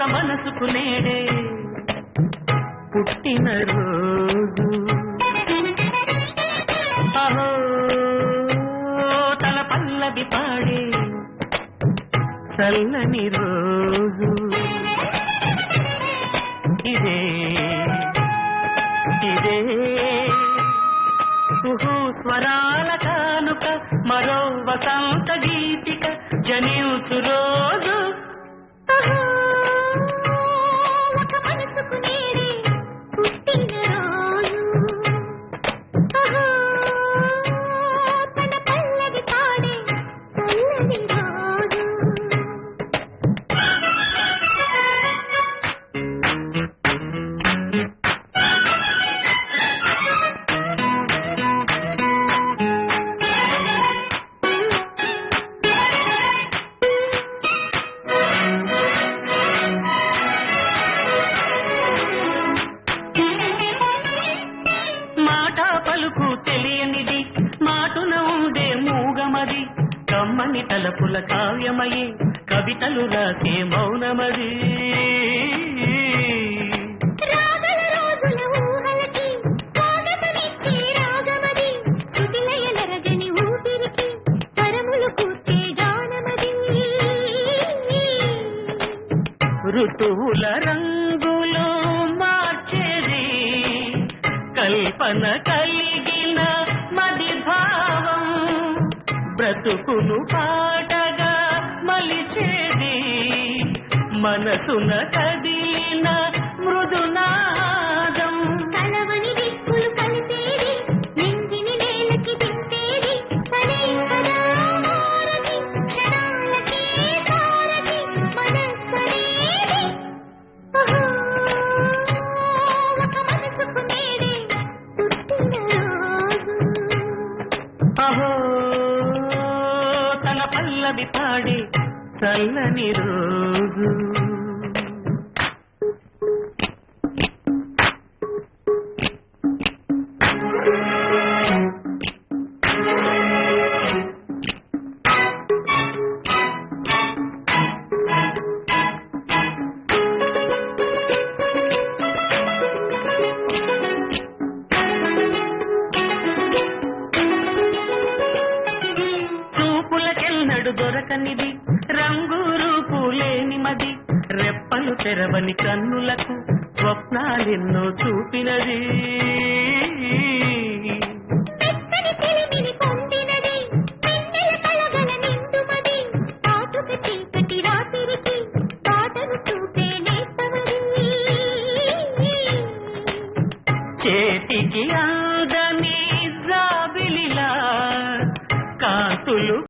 మనసుకు నేడే పుట్టిన రోజు అహో తన పల్లవి పాడే చల్లని రోజు ఇదే ఇదే స్వరాల కానుక మరో వసంత గీతిక జనించు రోజు పలుకు తెలియనిది మాటున ఉండే మూగమది కమ్మని తలపుల కావ్యమయే కవితలు రాసే మౌనమది ఋతువుల రంగులు మార్చేది కల్పన కలిగిన మది భావం బ్రతుకును పాటగా మలిచేది మనసున కదిలిన మృదునాదం కలవని దిక్కులు కలిపేది నింగిని నేలకి తిప్పేది పదే కదా మారది క్షణాలకే సారది మనస్సనేది అహో తన పల్లవి పాడే చల్లని రోజు దొరకనిది రంగు రూపు లేని మది రెప్పలు తెరవని కన్నులకు స్వప్నాలెన్నో చూపినది చేతికి అందని జాబిలిలా కాంతులు